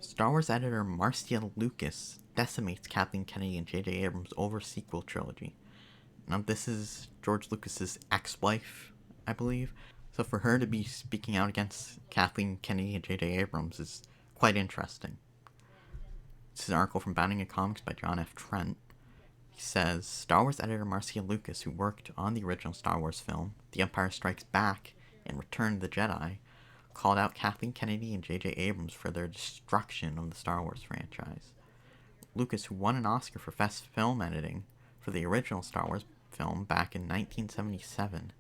Star Wars editor Marcia Lucas decimates Kathleen Kennedy and J.J. Abrams over sequel trilogy. Now, this is George Lucas's ex-wife, I believe. So for her to be speaking out against Kathleen Kennedy and J.J. Abrams is quite interesting. This is an article from Bounding in Comics by John F. Trent. He says, Star Wars editor Marcia Lucas, who worked on the original Star Wars film, The Empire Strikes Back, and Return of the Jedi, called out Kathleen Kennedy and J.J. Abrams for their destruction of the Star Wars franchise. Lucas, who won an Oscar for Best Film Editing for the original Star Wars film back in 1977,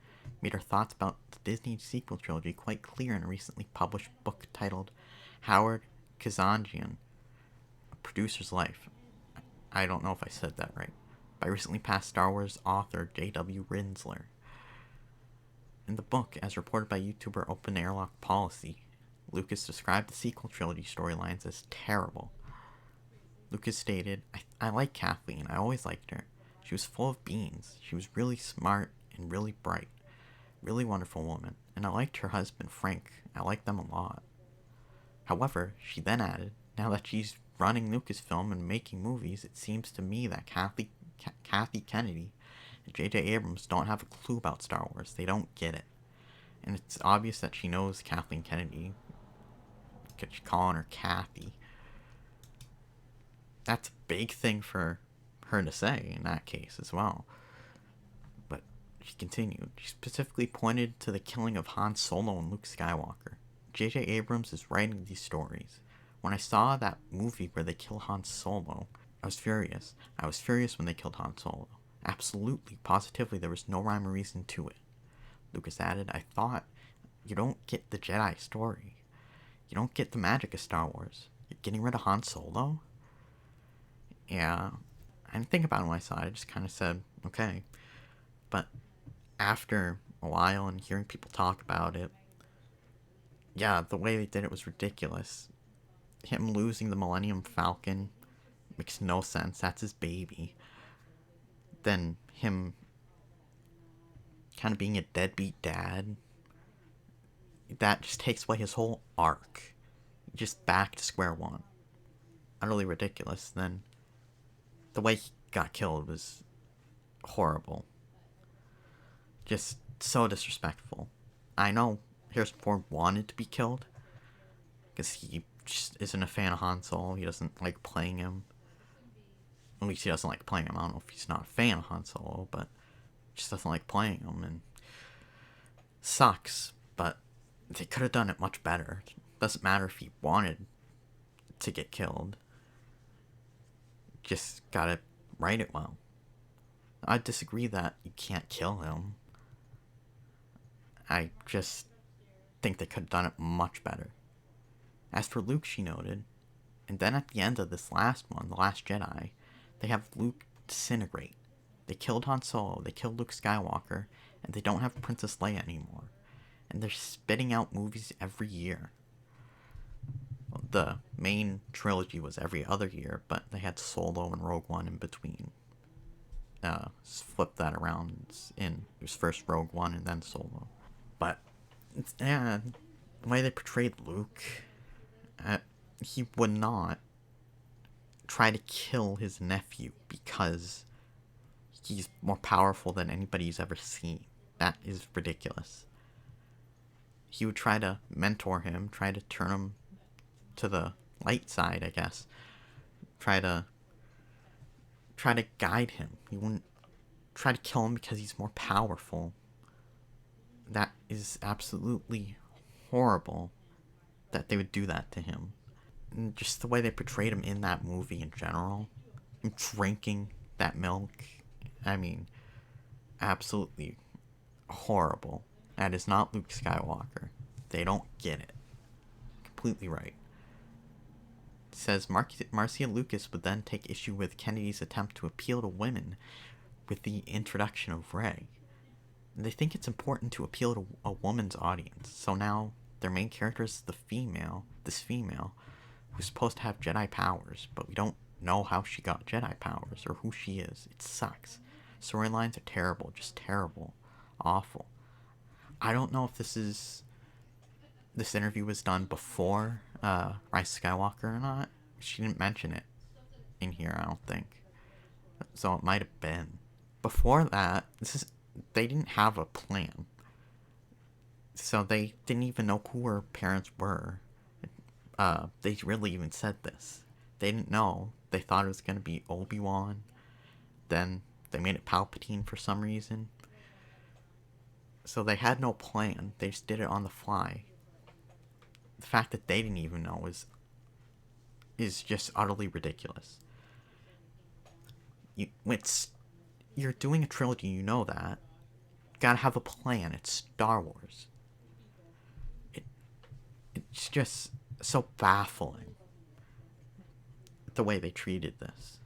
made her thoughts about the Disney sequel trilogy quite clear in a recently published book titled Howard Kazanjian, A Producer's Life. I don't know if I said that right. By recently passed Star Wars author J.W Rinzler. In the book, as reported by YouTuber Open Airlock Policy, Lucas described the sequel trilogy storylines as terrible. Lucas stated, I like Kathleen. I always liked her. She was full of beans. She was really smart and really bright. Really wonderful woman. And I liked her husband, Frank. I liked them a lot. However, she then added, now that she's running Lucasfilm and making movies, it seems to me that Kathy Kennedy and J.J. Abrams don't have a clue about Star Wars. They don't get it. And it's obvious that she knows Kathleen Kennedy. She's calling her Kathy. That's a big thing for her to say in that case as well. But she continued. She specifically pointed to the killing of Han Solo and Luke Skywalker. J.J. Abrams is writing these stories. When I saw that movie where they kill Han Solo, I was furious. I was furious when they killed Han Solo. Absolutely, positively, there was no rhyme or reason to it. Lucas added, I thought, you don't get the Jedi story. You don't get the magic of Star Wars. You're getting rid of Han Solo? Yeah, I didn't think about it when I saw it. I just kind of said, okay. But after a while and hearing people talk about it, yeah, the way they did it was ridiculous. Him losing the Millennium Falcon makes no sense. That's his baby. Then him kind of being a deadbeat dad, that just takes away his whole arc. Just back to square one. Utterly ridiculous. Then the way he got killed was horrible. Just so disrespectful. I know Harrison Ford wanted to be killed because he just isn't a fan of Han Solo. He doesn't like playing him. At least he doesn't like playing him. I don't know if he's not a fan of Han Solo, but just doesn't like playing him, and sucks. But they could have done it much better. Doesn't matter if he wanted to get killed. Just gotta write it well. I disagree that you can't kill him. I just think they could have done it much better. As for Luke, she noted, and then at the end of this last one, The Last Jedi, they have Luke disintegrate. They killed Han Solo, they killed Luke Skywalker, and they don't have Princess Leia anymore. And they're spitting out movies every year. The main trilogy was every other year, but they had Solo and Rogue One in between. Flip that around. It was first Rogue One and then Solo. But, yeah, the way they portrayed Luke, he would not try to kill his nephew because he's more powerful than anybody he's ever seen. That is ridiculous. He would try to mentor him, try to turn him to the light side, I guess. Try to guide him. He wouldn't try to kill him because he's more powerful. That is absolutely horrible that they would do that to him. And just the way they portrayed him in that movie in general. Him drinking that milk. I mean, absolutely horrible. That is not Luke Skywalker. They don't get it. Completely right. It says Marcia Lucas would then take issue with Kennedy's attempt to appeal to women with the introduction of Rey. And they think it's important to appeal to a woman's audience. So now their main character is this female, who's supposed to have Jedi powers, but we don't know how she got Jedi powers or who she is. It sucks. Storylines are terrible, just terrible, awful. I don't know if this interview was done before Rise of Skywalker or not. She didn't mention it in here, I don't think. So it might have been. Before that, they didn't have a plan. So they didn't even know who her parents were. They really even said this. They didn't know. They thought it was going to be Obi-Wan. Then they made it Palpatine for some reason. So they had no plan. They just did it on the fly. The fact that they didn't even know is just utterly ridiculous. You're doing a trilogy, you know that. You gotta have a plan. It's Star Wars. It's just so baffling the way they treated this.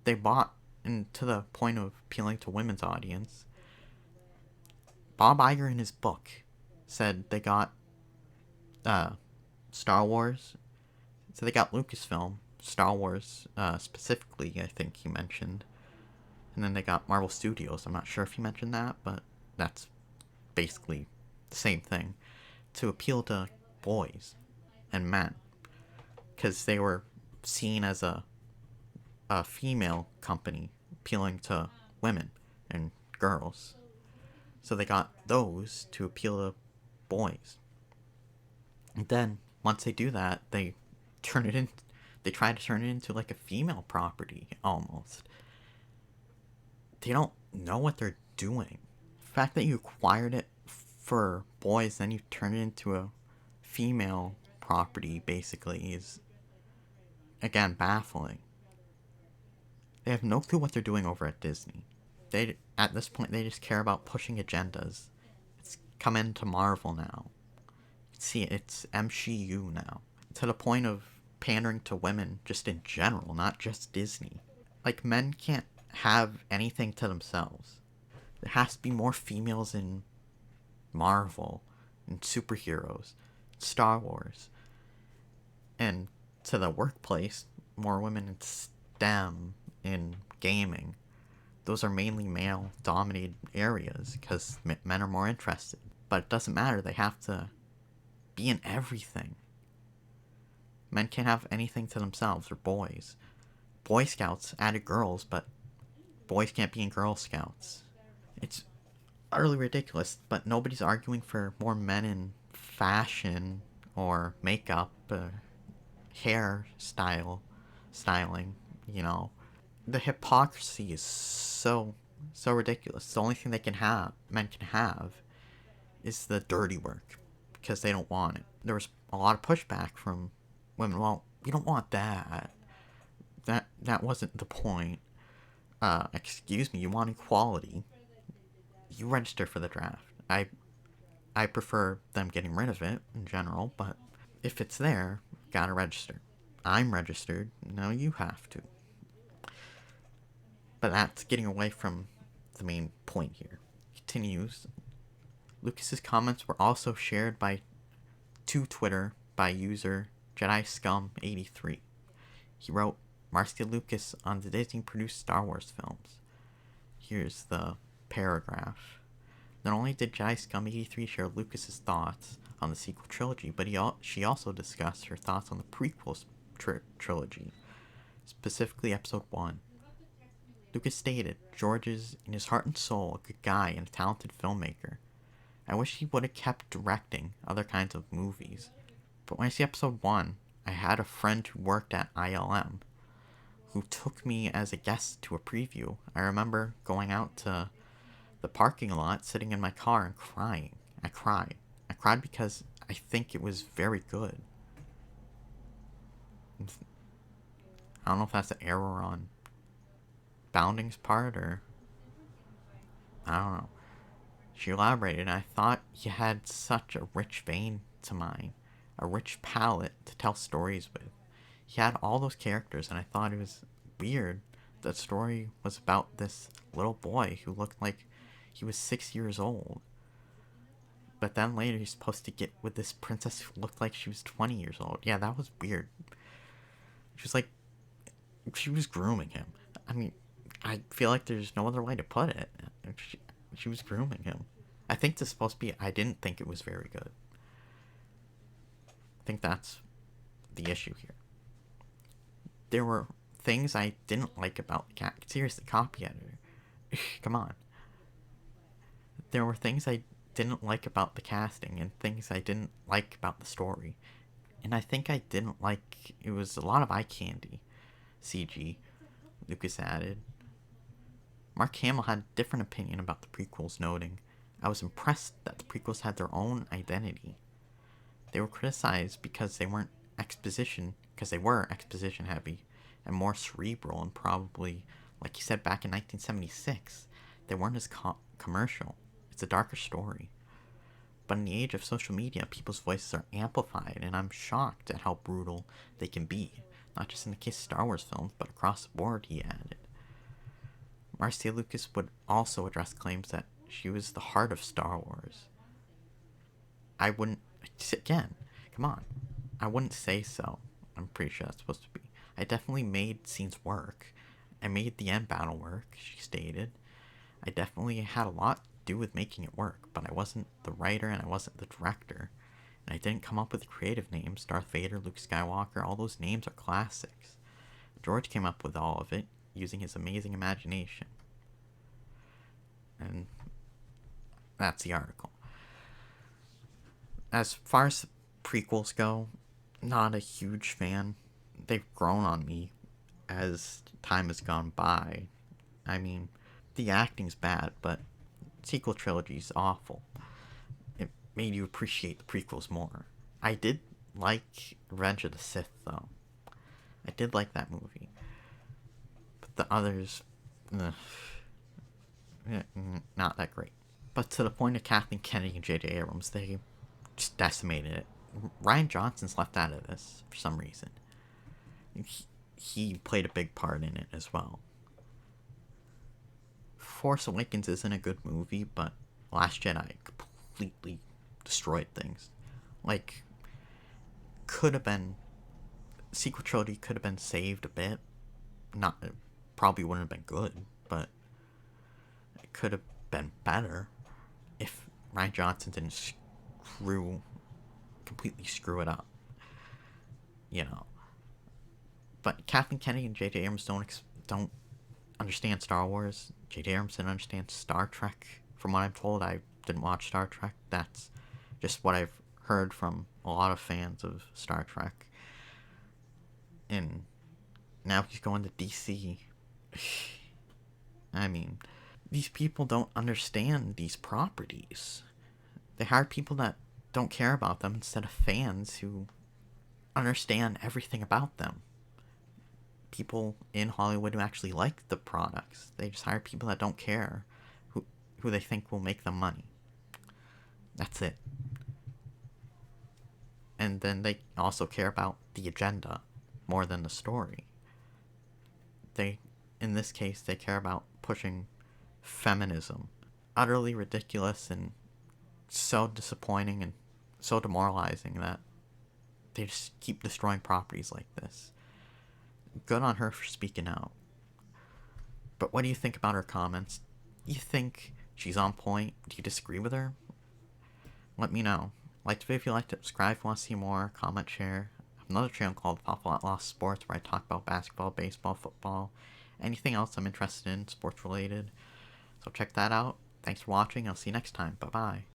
They bought, and to the point of appealing to women's audience, Bob Iger in his book said they got Star Wars. So they got Lucasfilm, Star Wars specifically, I think he mentioned. And then they got Marvel Studios. I'm not sure if he mentioned that, but that's basically the same thing. To appeal to boys and men. Because they were seen as a female company appealing to women and girls. So they got those to appeal to boys. And then, once they do that, they try to turn it into like a female property, almost. They don't know what they're doing. The fact that you acquired it for boys, then you turn it into a female property, basically, is, again, baffling. They have no clue what they're doing over at Disney. At this point, they just care about pushing agendas. It's come into Marvel now. See, it's MCU now. To the point of pandering to women just in general, not just Disney. Like, men can't have anything to themselves. There has to be more females in Marvel, and superheroes, Star Wars. And to the workplace, more women in STEM, in gaming. Those are mainly male-dominated areas because men are more interested. But it doesn't matter, they have to be in everything. Men can't have anything to themselves, or boys. Boy Scouts added girls, but boys can't be in Girl Scouts. It's utterly ridiculous, but nobody's arguing for more men in fashion or makeup, hair styling, you know. The hypocrisy is so ridiculous. The only thing men can have, is the dirty work, because they don't want it. There was a lot of pushback from women. Well, we don't want that. That wasn't the point. Excuse me, you want equality. You register for the draft. I prefer them getting rid of it in general, but if it's there, gotta register. I'm registered, now you have to. But that's getting away from the main point here. Continues. Lucas's comments were also shared to Twitter by user JediScum83. He wrote, Marcia Lucas on the Disney-produced Star Wars films. Here's the paragraph. Not only did JediScum83 share Lucas's thoughts on the sequel trilogy, but she also discussed her thoughts on the prequel trilogy, specifically Episode 1. Lucas stated, George is, in his heart and soul, a good guy and a talented filmmaker. I wish he would have kept directing other kinds of movies. But when I see Episode 1, I had a friend who worked at ILM, who took me as a guest to a preview. I remember going out to the parking lot, sitting in my car and crying. I cried. I cried because I think it was very good. I don't know if that's an error on Bounding's part, or I don't know. She elaborated, I thought you had such a rich vein to mine, a rich palette to tell stories with. He had all those characters, and I thought it was weird that the story was about this little boy who looked like he was 6 years old. But then later he's supposed to get with this princess who looked like she was 20 years old. Yeah, that was weird. She was grooming him. I mean, I feel like there's no other way to put it. She was grooming him. I think this is supposed to be, I didn't think it was very good. think that's the issue here. There were things I didn't like about the seriously, copy editor. Come on. There were things I didn't like about the casting and things I didn't like about the story. And I think I didn't like, it was a lot of eye candy CG Lucas added. Mark Hamill had a different opinion about the prequels, noting, "I was impressed that the prequels had their own identity. They were criticized because they were exposition heavy and more cerebral, and probably, like he said back in 1976, they weren't as commercial. It's a darker story. But in the age of social media, people's voices are amplified, and I'm shocked at how brutal they can be, not just in the case of Star Wars films, but across the board," he added. Marcia Lucas would also address claims that she was the heart of Star Wars. I wouldn't, again, come on, I wouldn't say so. I'm pretty sure that's supposed to be. I definitely made scenes work. I made the end battle work, she stated. I definitely had a lot to do with making it work, but I wasn't the writer and I wasn't the director. And I didn't come up with creative names. Darth Vader, Luke Skywalker, all those names are classics. George came up with all of it using his amazing imagination. And that's the article. As far as prequels go, not a huge fan. They've grown on me as time has gone by. I mean, the acting's bad, but sequel trilogy's awful. It made you appreciate the prequels more. I did like Revenge of the Sith, though. I did like that movie. But the others, not that great. But to the point of Kathleen Kennedy and J.J. Abrams, they just decimated it. Rian Johnson's left out of this for some reason. He played a big part in it as well. Force Awakens isn't a good movie, but Last Jedi completely destroyed things. Like, could have been, sequel trilogy could have been saved a bit. Not, it probably wouldn't have been good, but it could have been better if Rian Johnson didn't completely screw it up. You know. But Kathleen Kennedy and J.J. Abrams don't understand Star Wars. J.J. Abrams didn't understand Star Trek. From what I'm told, I didn't watch Star Trek. That's just what I've heard from a lot of fans of Star Trek. And now he's going to DC. I mean, these people don't understand these properties. They hire people that don't care about them instead of fans who understand everything about them. People in Hollywood who actually like the products. They just hire people that don't care, who they think will make them money. That's it. And then they also care about the agenda more than the story. In this case, they care about pushing feminism. Utterly ridiculous and so disappointing and so demoralizing that they just keep destroying properties like this. Good on her for speaking out. But what do you think about her comments? You think she's on point? Do you disagree with her? Let me know. Like the video if you liked it, subscribe if you want to see more, comment, share. I have another channel called Pop Lost Sports where I talk about basketball, baseball, football, anything else I'm interested in, sports related. So check that out. Thanks for watching. I'll see you next time. Bye-bye.